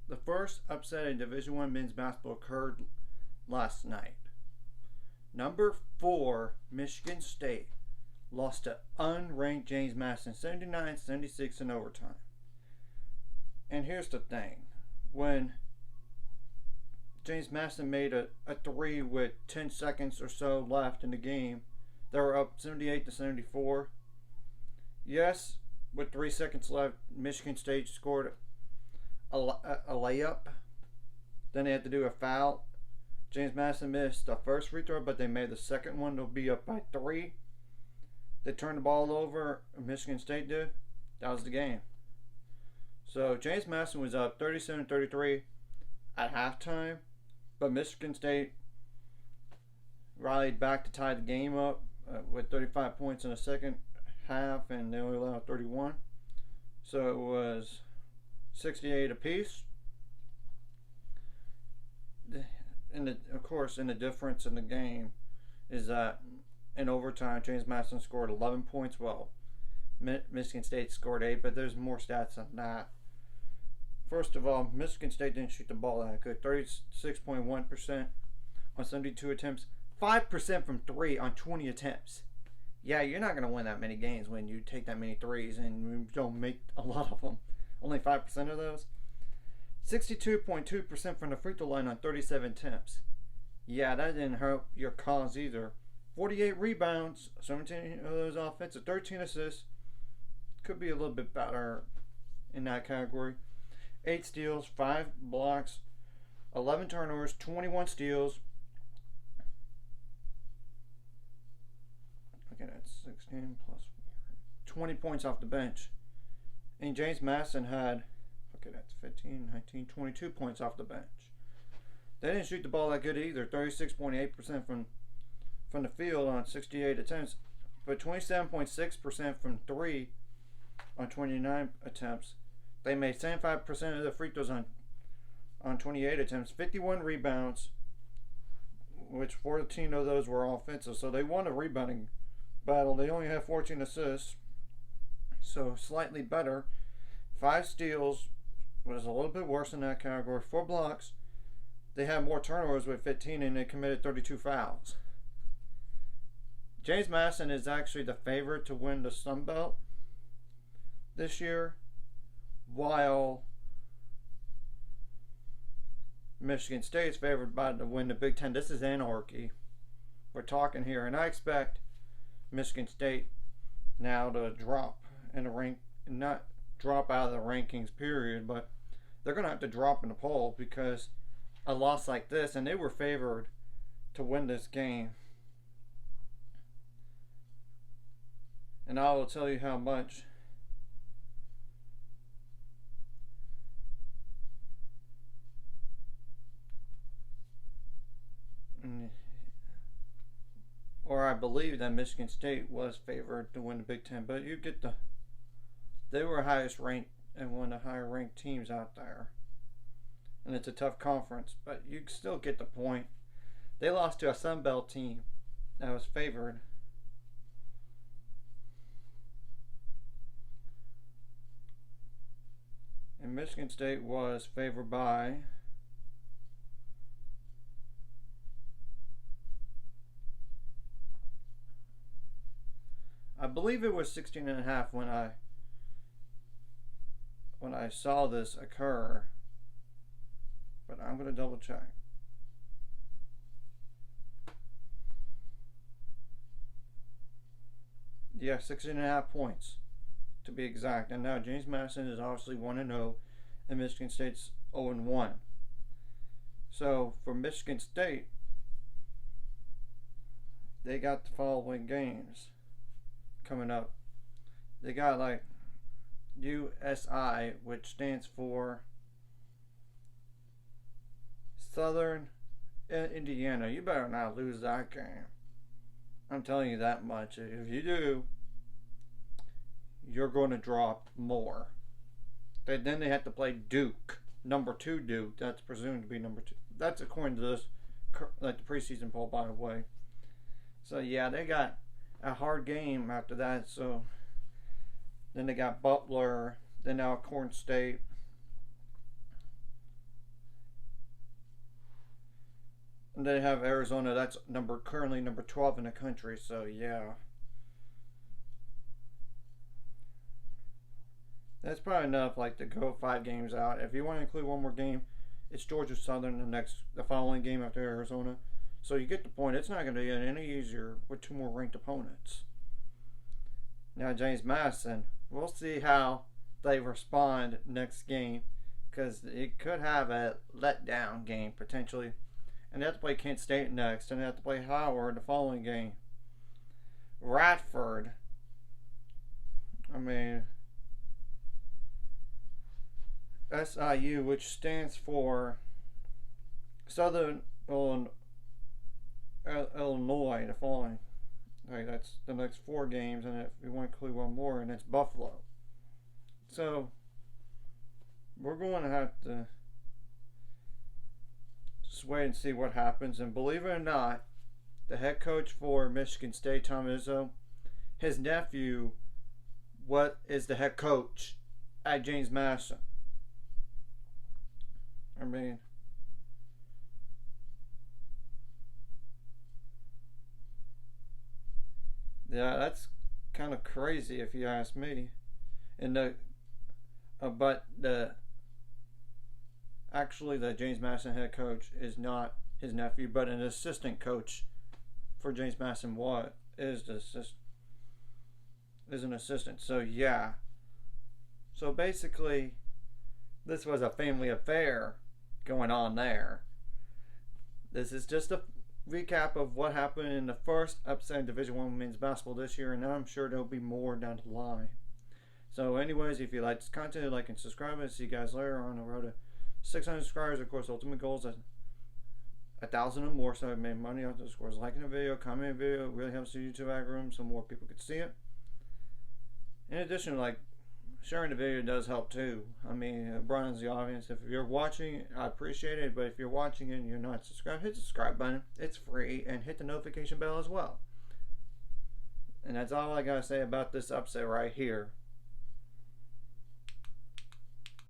The first upset in Division I men's basketball occurred last night. Number 4, Michigan State lost to unranked James Madison 79-76 in overtime. And here's the thing. When James Madison made a three with 10 seconds or so left in the game, they were up 78-74. Yes, with 3 seconds left, Michigan State scored a layup. Then they had to do a foul. James Madison missed the first free throw, but they made the second one. They'll be up by 3. They turned the ball over. Michigan State did. That was the game. So James Madison was up 37-33 at halftime, but Michigan State rallied back to tie the game up with 35 points in the second half, and they only allowed 31. So it was 68 apiece. Of course, the difference in the game is that in overtime, James Madison scored 11 points. Well, Michigan State scored 8, but there's more stats than that. First of all, Michigan State didn't shoot the ball that good. 36.1% on 72 attempts. 5% from 3 on 20 attempts. Yeah, you're not going to win that many games when you take that many threes and you don't make a lot of them. Only 5% of those. 62.2% from the free throw line on 37 attempts. Yeah, that didn't help your cause either. 48 rebounds, 17 of those offensive, 13 assists. Could be a little bit better in that category. 8 steals, 5 blocks, 11 turnovers, 21 steals. Okay, that's 16 plus 4. 20 points off the bench. And James Madison had, okay, that's 15, 19, 22 points off the bench. They didn't shoot the ball that good either. 36.8% from the field on 68 attempts, but 27.6% from 3 on 29 attempts. They made 75% of the free throws on 28 attempts, 51 rebounds, which 14 of those were offensive. So they won a rebounding battle. They only had 14 assists, so slightly better. 5 steals was a little bit worse in that category. 4 blocks. They had more turnovers with 15, and they committed 32 fouls. James Madison is actually the favorite to win the Sun Belt this year, while Michigan State's favored to win the Big Ten. This is anarchy we're talking here, and I expect Michigan State now to drop in the rank, not drop out of the rankings period, but they're going to have to drop in the poll because a loss like this, and they were favored to win this game. And I will tell you how much. Or I believe that Michigan State was favored to win the Big Ten, but you get they were highest ranked and one of the higher ranked teams out there. And it's a tough conference, but you still get the point. They lost to a Sun Belt team that was favored. And Michigan State was favored by I believe it was 16.5 when I saw this occur, but I'm going to double check. Yeah, 16.5 points to be exact. And now James Madison is obviously 1-0, and Michigan State's 0-1. So for Michigan State, they got the following games coming up. They got like USI, which stands for Southern Indiana. You better not lose that game. I'm telling you that much. If you do, you're going to drop more. Then they have to play Duke, number 2 Duke. That's presumed to be number 2. That's according to this, like the preseason poll, by the way. So yeah, they got a hard game after that. So then they got Butler, then Alcorn State, And they have Arizona. That's currently number 12 in the country. So yeah, that's probably enough. Like to go 5 games out. If you want to include one more game, it's Georgia Southern the following game after Arizona. So you get the point. It's not going to get any easier with 2 more ranked opponents. Now James Madison. We'll see how they respond next game, because it could have a letdown game potentially. And they have to play Kent State next, and they have to play Howard the following game. Radford. I mean, SIU, which stands for Southern Illinois, the following. Right, that's the next 4 games, and if we want to include one more, and it's Buffalo. So we're going to have to just wait and see what happens. And believe it or not, the head coach for Michigan State, Tom Izzo, his nephew, is the head coach at James Madison. I mean, yeah, that's kind of crazy if you ask me. And but the James Madison head coach is not his nephew, but an assistant coach for James Madison. Is an assistant. So yeah. So basically, this was a family affair going on there. This is just a recap of what happened in the first upset in Division I men's basketball this year, and I'm sure there'll be more down the line. So anyways, if you like this content, like and subscribe, and see you guys later on the road to 600 subscribers. Of course, ultimate goal is 1,000 or more, so I made money off this. Of course, liking the video, commenting the video, really helps the YouTube algorithm so more people could see it. In addition, like, sharing the video does help too. I mean, it broadens the audience. If you're watching, I appreciate it, but if you're watching and you're not subscribed, hit the subscribe button. It's free, and hit the notification bell as well. And that's all I gotta say about this upset right here.